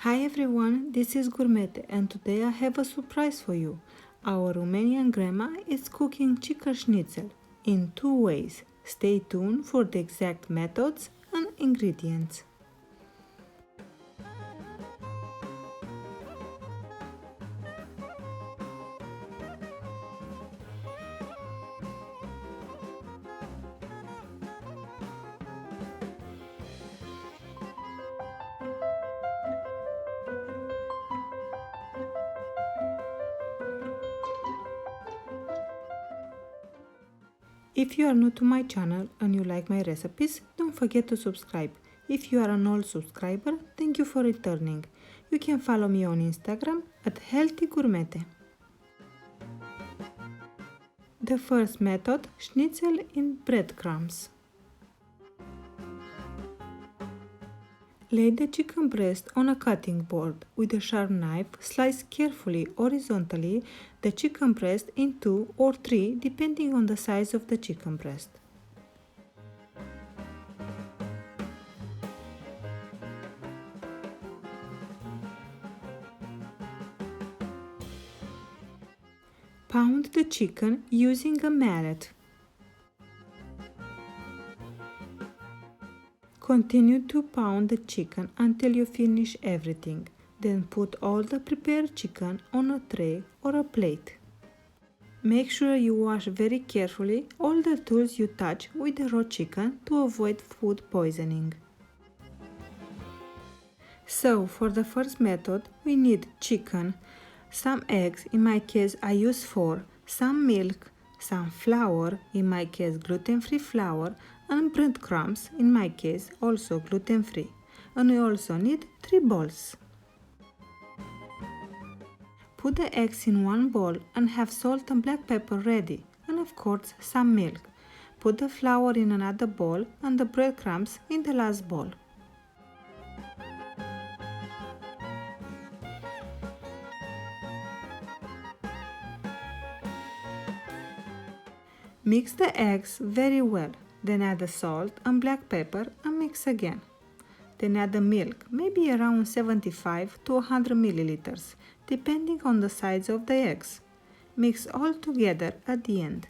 Hi everyone, this is Gurmete and today I have a surprise for you. Our Romanian grandma is cooking chicken schnitzel in two ways. Stay tuned for the exact methods and ingredients. If you are new to my channel and you like my recipes, don't forget to subscribe. If you are an old subscriber, thank you for returning. You can follow me on Instagram at healthygurmete. The first method, schnitzel in breadcrumbs. Lay the chicken breast on a cutting board. With a sharp knife, slice carefully horizontally the chicken breast in 2 or 3 depending on the size of the chicken breast. Pound the chicken using a mallet. Continue to pound the chicken until you finish everything. Then put all the prepared chicken on a tray or a plate. Make sure you wash very carefully all the tools you touch with the raw chicken to avoid food poisoning. So, for the first method, we need chicken, some eggs, in my case I use 4, some milk, some flour, in my case gluten-free flour, and breadcrumbs, in my case also gluten-free. And we also need 3 bowls. Put the eggs in one bowl and have salt and black pepper ready, and of course some milk. Put the flour in another bowl and the breadcrumbs in the last bowl. Mix the eggs very well, then add the salt and black pepper and mix again. Then add the milk, maybe around 75 to 100 milliliters, depending on the size of the eggs. Mix all together at the end.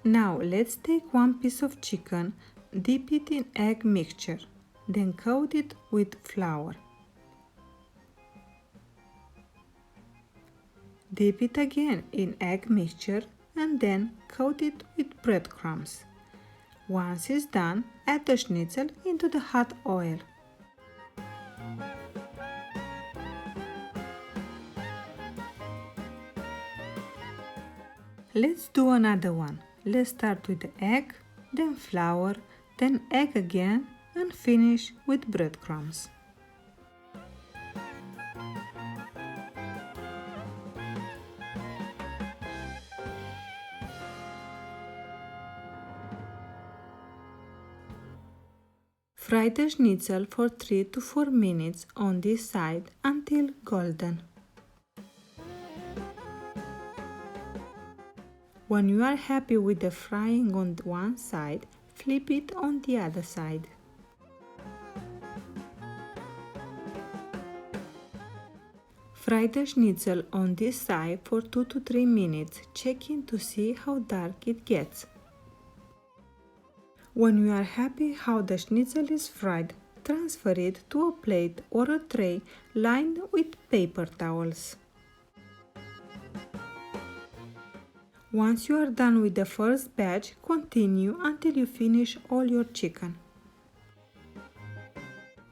Now let's take one piece of chicken, dip it in egg mixture, then coat it with flour. Dip it again in egg mixture and then coat it with breadcrumbs. Once it's done, add the schnitzel into the hot oil. Let's do another one. Let's start with the egg, then flour, then egg again, and finish with breadcrumbs. Fry the schnitzel for 3 to 4 minutes on this side until golden. When you are happy with the frying on one side, flip it on the other side. Fry the schnitzel on this side for 2 to 3 minutes, checking to see how dark it gets. When you are happy how the schnitzel is fried, transfer it to a plate or a tray lined with paper towels. Once you are done with the first batch, continue until you finish all your chicken.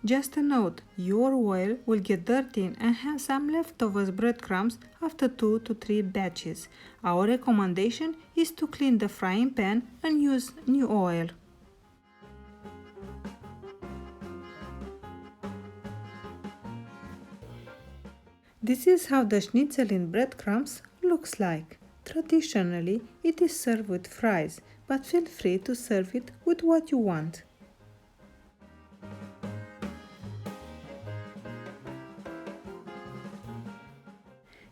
Just a note, your oil will get dirty and have some leftover breadcrumbs after 2 to 3 batches. Our recommendation is to clean the frying pan and use new oil. This is how the schnitzel in breadcrumbs looks like. Traditionally, it is served with fries, but feel free to serve it with what you want.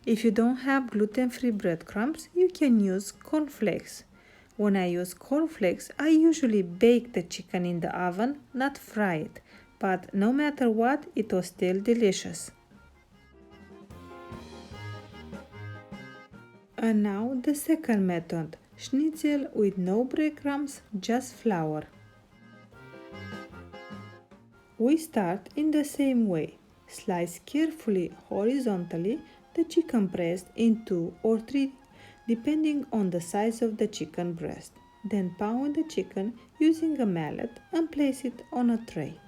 If you don't have gluten-free breadcrumbs, you can use cornflakes. When I use cornflakes, I usually bake the chicken in the oven, not fry it, but no matter what, it was still delicious. And now the second method, schnitzel with no breadcrumbs, just flour. We start in the same way. Slice carefully horizontally the chicken breast in 2 or 3 depending on the size of the chicken breast. Then pound the chicken using a mallet and place it on a tray.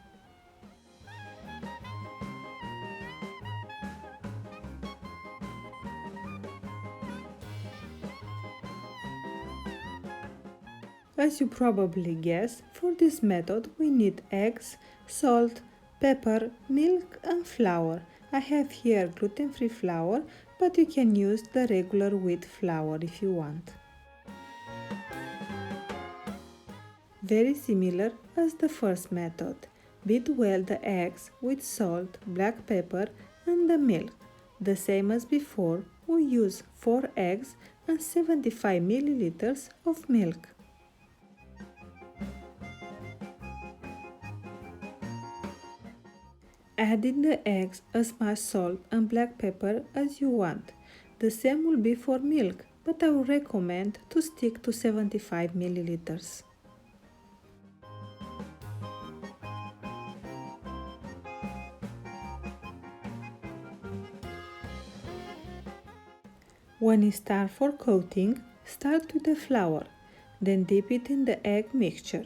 As you probably guessed, for this method we need eggs, salt, pepper, milk and flour. I have here gluten-free flour, but you can use the regular wheat flour if you want. Very similar as the first method. Beat well the eggs with salt, black pepper and the milk. The same as before, we use 4 eggs and 75 milliliters of milk. Add in the eggs as much salt and black pepper as you want. The same will be for milk, but I would recommend to stick to 75 milliliters. When it's time for coating, start with the flour, then dip it in the egg mixture,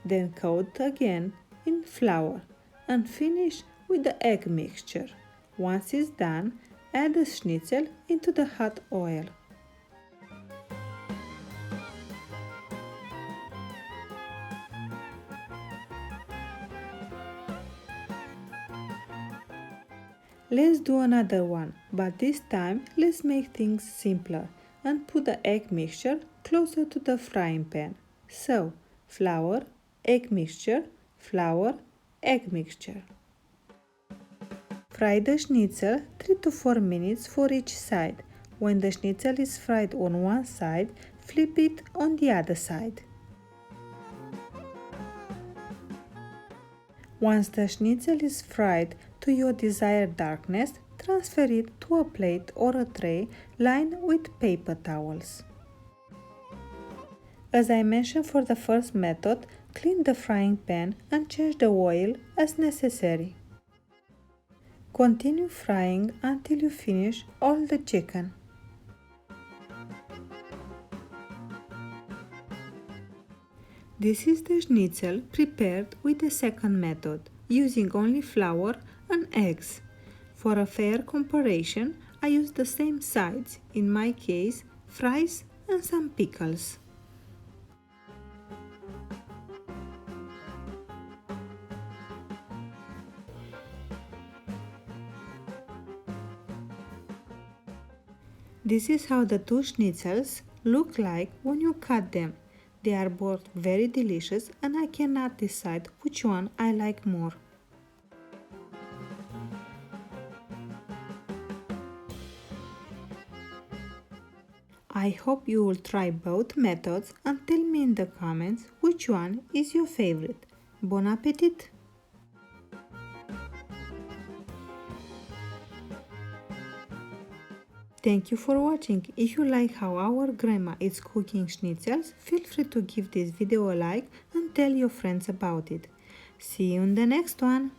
then coat again in flour, and finish with the egg mixture. Once it's done, add the schnitzel into the hot oil. Let's do another one, but this time let's make things simpler and put the egg mixture closer to the frying pan. So, flour, egg mixture, flour, egg mixture. Fry the schnitzel 3 to 4 minutes for each side. When the schnitzel is fried on one side, flip it on the other side. Once the schnitzel is fried to your desired darkness, transfer it to a plate or a tray lined with paper towels. As I mentioned for the first method, clean the frying pan and change the oil as necessary. Continue frying until you finish all the chicken. This is the schnitzel prepared with the second method, using only flour and eggs. For a fair comparison, I use the same sides, in my case, fries and some pickles. This is how the two schnitzels look like when you cut them. They are both very delicious and I cannot decide which one I like more. I hope you will try both methods and tell me in the comments which one is your favorite. Bon appetit! Thank you for watching. If you like how our grandma is cooking schnitzels, feel free to give this video a like and tell your friends about it. See you in the next one!